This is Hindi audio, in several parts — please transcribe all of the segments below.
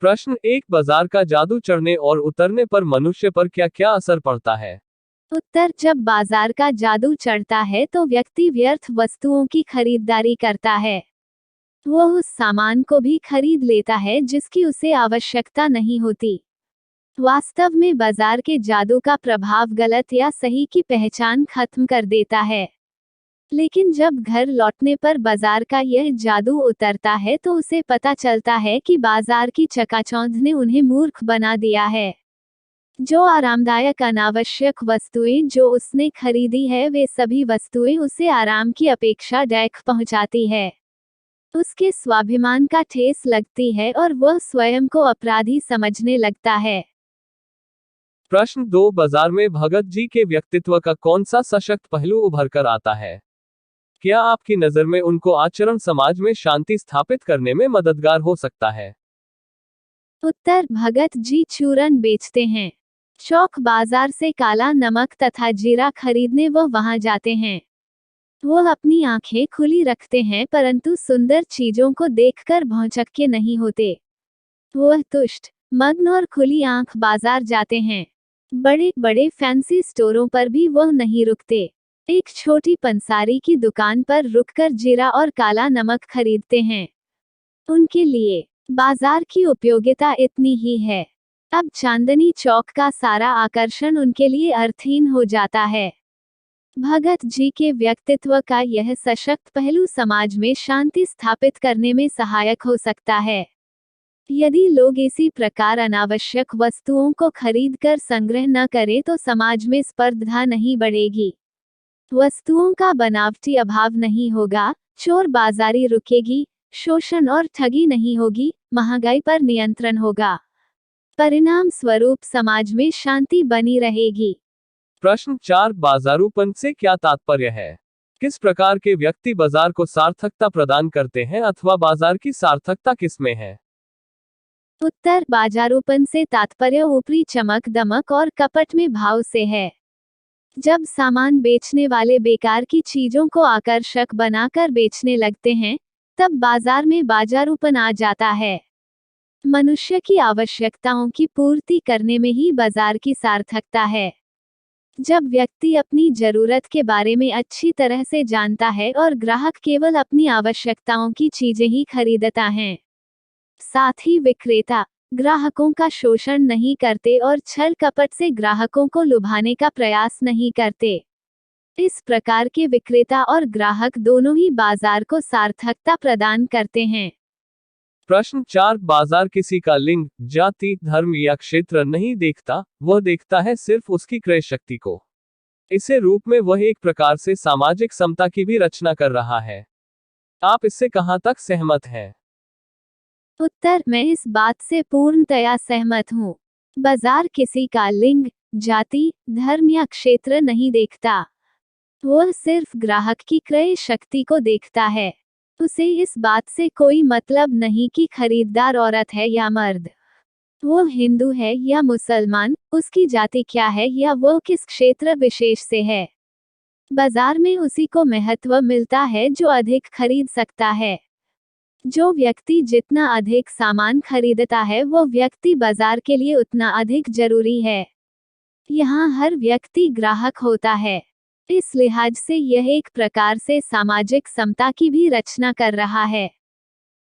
प्रश्न 1, बाजार का जादू चढ़ने और उतरने पर मनुष्य पर क्या क्या असर पड़ता है? उत्तर, जब बाजार का जादू चढ़ता है तो व्यक्ति व्यर्थ वस्तुओं की खरीदारी करता है। वह उस सामान को भी खरीद लेता है जिसकी उसे आवश्यकता नहीं होती। वास्तव में बाजार के जादू का प्रभाव गलत या सही की पहचान खत्म कर देता है। लेकिन जब घर लौटने पर बाजार का यह जादू उतरता है तो उसे पता चलता है कि बाजार की चकाचौंध ने उन्हें मूर्ख बना दिया है। जो आरामदायक अनावश्यक वस्तुएं जो उसने खरीदी है वे सभी वस्तुएं उसे आराम की अपेक्षा डैख पहुंचाती है। उसके स्वाभिमान का ठेस लगती है और वह स्वयं को अपराधी समझने लगता है। प्रश्न 2, बाजार में भगत जी के व्यक्तित्व का कौन सा सशक्त पहलू उभर कर आता है? क्या आपकी नजर में उनको आचरण समाज में शांति स्थापित करने में मददगार हो सकता है? उत्तर, भगत जी चूरन बेचते हैं। चौक बाजार से काला नमक तथा जीरा खरीदने वह वहां जाते हैं। वह अपनी आंखें खुली रखते हैं परंतु सुंदर चीजों को देखकर भौचक्के नहीं होते। वह तुष्ट, मग्न और खुली आंख बाजार जाते हैं। बड़े बड़े फैंसी स्टोरों पर भी वह नहीं रुकते। एक छोटी पंसारी की दुकान पर रुककर जीरा और काला नमक खरीदते हैं। उनके लिए बाजार की उपयोगिता इतनी ही है। अब चांदनी चौक का सारा आकर्षण उनके लिए अर्थहीन हो जाता है। भगत जी के व्यक्तित्व का यह सशक्त पहलू समाज में शांति स्थापित करने में सहायक हो सकता है। यदि लोग इसी प्रकार अनावश्यक वस्तुओं को खरीदकर संग्रह न करें तो समाज में स्पर्धा नहीं बढ़ेगी। वस्तुओं का बनावटी अभाव नहीं होगा, चोर बाजारी रुकेगी, शोषण और ठगी नहीं होगी, महंगाई पर नियंत्रण होगा। परिणाम स्वरूप समाज में शांति बनी रहेगी। प्रश्न 4, बाजारूपन से क्या तात्पर्य है? किस प्रकार के व्यक्ति बाजार को सार्थकता प्रदान करते हैं अथवा बाजार की सार्थकता किसमें है? उत्तर, बाजारूपन से तात्पर्य ऊपरी चमक दमक और कपट में भाव से है। जब सामान बेचने वाले बेकार की चीजों को आकर्षक बनाकर बेचने लगते हैं तब बाजार में बाजारूपन आ जाता है। मनुष्य की आवश्यकताओं की पूर्ति करने में ही बाजार की सार्थकता है। जब व्यक्ति अपनी जरूरत के बारे में अच्छी तरह से जानता है और ग्राहक केवल अपनी आवश्यकताओं की चीजें ही खरीदता है। साथ ही विक्रेता ग्राहकों का शोषण नहीं करते और छल कपट से ग्राहकों को लुभाने का प्रयास नहीं करते। इस प्रकार के विक्रेता और ग्राहक दोनों ही बाजार को सार्थकता प्रदान करते हैं। प्रश्न 4, बाजार किसी का लिंग, जाति, धर्म या क्षेत्र नहीं देखता, वह देखता है सिर्फ उसकी क्रय शक्ति को। इसे रूप में वह एक प्रकार से सामाजिक समता की भी रचना कर रहा है। आप इससे कहां तक सहमत हैं? उत्तर, मैं इस बात से पूर्णतया सहमत हूँ। बाजार किसी का लिंग, जाति, धर्म या क्षेत्र नहीं देखता। वह सिर्फ ग्राहक की क्रय शक्ति को देखता है। उसे इस बात से कोई मतलब नहीं कि खरीदार औरत है या मर्द, वो हिंदू है या मुसलमान, उसकी जाति क्या है या वह किस क्षेत्र विशेष से है। बाजार में उसी को महत्व मिलता है जो अधिक खरीद सकता है। जो व्यक्ति जितना अधिक सामान खरीदता है वो व्यक्ति बाजार के लिए उतना अधिक जरूरी है। यहाँ हर व्यक्ति ग्राहक होता है। इस लिहाज से यह एक प्रकार से सामाजिक समता की भी रचना कर रहा है।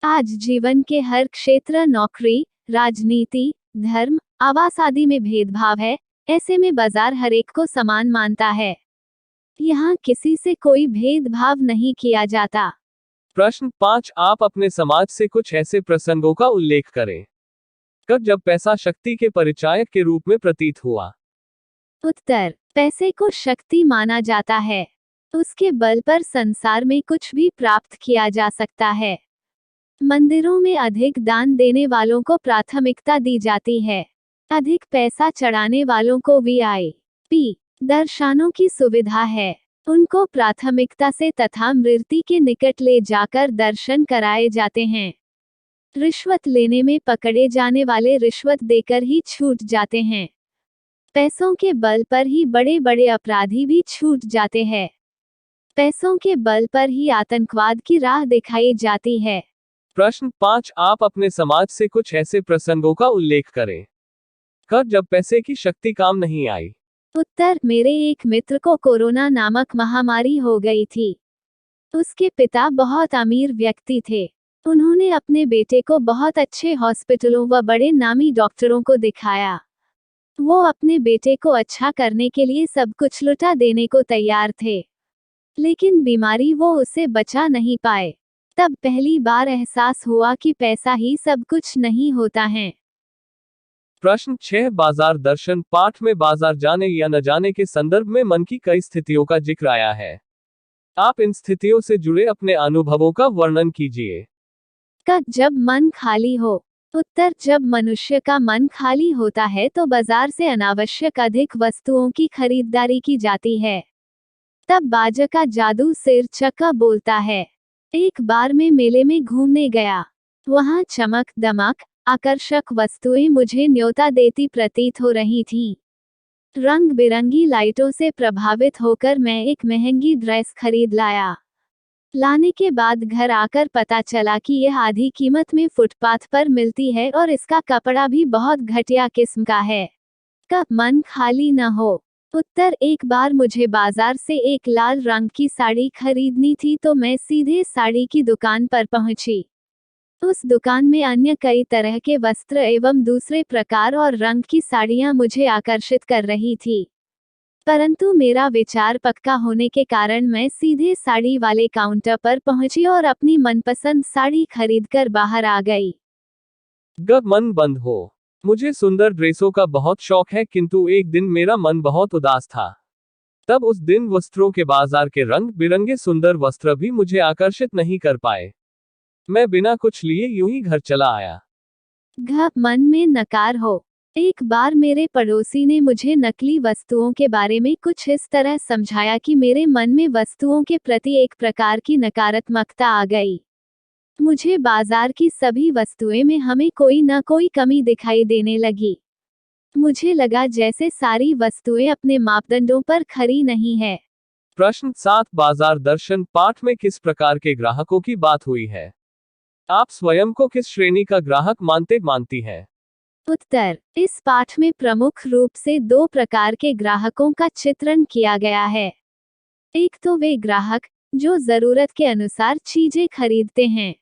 आज जीवन के हर क्षेत्र, नौकरी, राजनीति, धर्म, आवास आदि में भेदभाव है। ऐसे में बाजार हरेक को समान मानता है। यहाँ किसी से कोई भेदभाव नहीं किया जाता। प्रश्न 5, आप अपने समाज से कुछ ऐसे प्रसंगों का उल्लेख करें कब जब पैसा शक्ति के परिचायक के रूप में प्रतीत हुआ। उत्तर, पैसे को शक्ति माना जाता है। उसके बल पर संसार में कुछ भी प्राप्त किया जा सकता है। मंदिरों में अधिक दान देने वालों को प्राथमिकता दी जाती है। अधिक पैसा चढ़ाने वालों को वीआईपी दर्शनों की सुविधा है। उनको प्राथमिकता से तथा मृत्यु के निकट ले जाकर दर्शन कराए जाते हैं। रिश्वत लेने में पकड़े जाने वाले रिश्वत देकर ही छूट जाते हैं। पैसों के बल पर ही बड़े बड़े अपराधी भी छूट जाते हैं। पैसों के बल पर ही आतंकवाद की राह दिखाई जाती है। प्रश्न 5, आप अपने समाज से कुछ ऐसे प्रसंगों का उल्लेख करें कर जब पैसे की शक्ति काम नहीं आई। उत्तर, मेरे एक मित्र को कोरोना नामक महामारी हो गई थी। उसके पिता बहुत अमीर व्यक्ति थे। उन्होंने अपने बेटे को बहुत अच्छे हॉस्पिटलों व बड़े नामी डॉक्टरों को दिखाया। वो अपने बेटे को अच्छा करने के लिए सब कुछ लुटा देने को तैयार थे, लेकिन बीमारी वो उसे बचा नहीं पाए। तब पहली बार एहसास हुआ कि पैसा ही सब कुछ नहीं होता है। प्रश्न 6, बाजार दर्शन पाठ में बाजार जाने या न जाने के संदर्भ में मन की कई स्थितियों का जिक्र आया है। आप इन स्थितियों से जुड़े अपने अनुभवों का वर्णन कीजिए। जब मन खाली हो। उत्तर, जब मनुष्य का मन खाली होता है तो बाजार से अनावश्यक अधिक वस्तुओं की खरीदारी की जाती है। तब बाजा का जादू सिर चक्का बोलता है। एक बार मैं मेले में घूमने गया। वहाँ चमक दमक आकर्षक वस्तुएं मुझे न्योता देती प्रतीत हो रही थीं। रंग बिरंगी लाइटों से प्रभावित होकर मैं एक महंगी ड्रेस खरीद लाया। लाने के बाद घर आकर पता चला कि यह आधी कीमत में फुटपाथ पर मिलती है और इसका कपड़ा भी बहुत घटिया किस्म का है। कब मन खाली न हो। उत्तर, एक बार मुझे बाजार से एक लाल रंग की साड़ी खरीदनी थी तो मैं सीधे साड़ी की दुकान पर पहुंची। उस दुकान में अन्य कई तरह के वस्त्र एवं दूसरे प्रकार और रंग की साड़ियां मुझे आकर्षित कर रही थी, परंतु मेरा विचार पक्का होने के कारण मैं सीधे साड़ी वाले काउंटर पर पहुंची और अपनी मनपसंद साड़ी खरीदकर बाहर आ गई। मन बंद हो। मुझे सुंदर ड्रेसों का बहुत शौक है, किंतु एक दिन मेरा मन बहुत उदास था। तब उस दिन वस्त्रों के बाजार के रंग बिरंगे सुंदर वस्त्र भी मुझे आकर्षित नहीं कर पाए। मैं बिना कुछ लिए यूं ही घर चला आया। मन में नकार हो। एक बार मेरे पड़ोसी ने मुझे नकली वस्तुओं के बारे में कुछ इस तरह समझाया कि मेरे मन में वस्तुओं के प्रति एक प्रकार की नकारात्मकता आ गई। मुझे बाजार की सभी वस्तुएं में हमें कोई न कोई कमी दिखाई देने लगी। मुझे लगा जैसे सारी वस्तुएं अपने मापदंडों पर खरी नहीं है। प्रश्न 7, बाजार दर्शन पाठ में किस प्रकार के ग्राहकों की बात हुई है? आप स्वयं को किस श्रेणी का ग्राहक मानती हैं? उत्तर, इस पाठ में प्रमुख रूप से दो प्रकार के ग्राहकों का चित्रण किया गया है। एक तो वे ग्राहक जो जरूरत के अनुसार चीजें खरीदते हैं।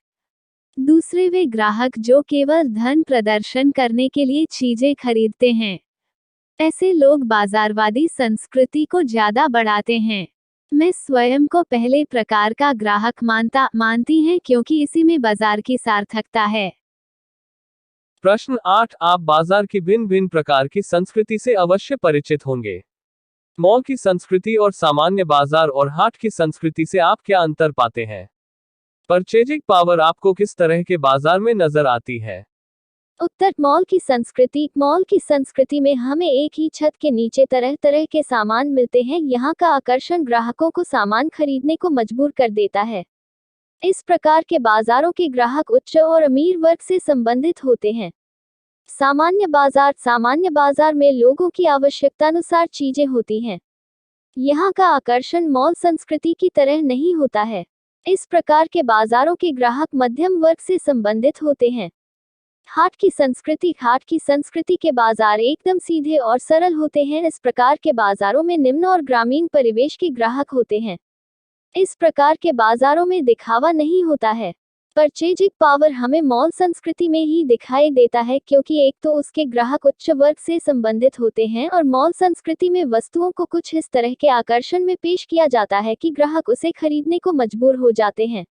दूसरे वे ग्राहक जो केवल धन प्रदर्शन करने के लिए चीजें खरीदते हैं। ऐसे लोग बाजारवादी संस्कृति को ज्यादा बढ़ाते हैं। मैं स्वयं को पहले प्रकार का ग्राहक मानती हैं क्योंकि इसी में बाजार की सार्थकता है। प्रश्न 8, आप बाजार की भिन्न भिन्न प्रकार की संस्कृति से अवश्य परिचित होंगे। मॉल की संस्कृति और सामान्य बाजार और हाट की संस्कृति से आप क्या अंतर पाते हैं? परचेजिंग पावर आपको किस तरह के बाजार में नजर आती है? उत्तर, मॉल की संस्कृति में हमें एक ही छत के नीचे तरह तरह के सामान मिलते हैं। यहाँ का आकर्षण ग्राहकों को सामान खरीदने को मजबूर कर देता है। इस प्रकार के बाजारों के ग्राहक उच्च और अमीर वर्ग से संबंधित होते हैं। सामान्य बाजार में लोगों की आवश्यकतानुसार चीजें होती हैं। यहाँ का आकर्षण मॉल संस्कृति की तरह नहीं होता है। इस प्रकार के बाजारों के ग्राहक मध्यम वर्ग से संबंधित होते हैं। हाट की संस्कृति के बाजार एकदम सीधे और सरल होते हैं। इस प्रकार के बाजारों में निम्न और ग्रामीण परिवेश के ग्राहक होते हैं। इस प्रकार के बाजारों में दिखावा नहीं होता है। परचेजिंग पावर हमें मॉल संस्कृति में ही दिखाई देता है क्योंकि एक तो उसके ग्राहक उच्च वर्ग से संबंधित होते हैं और मॉल संस्कृति में वस्तुओं को कुछ इस तरह के आकर्षण में पेश किया जाता है कि ग्राहक उसे खरीदने को मजबूर हो जाते हैं।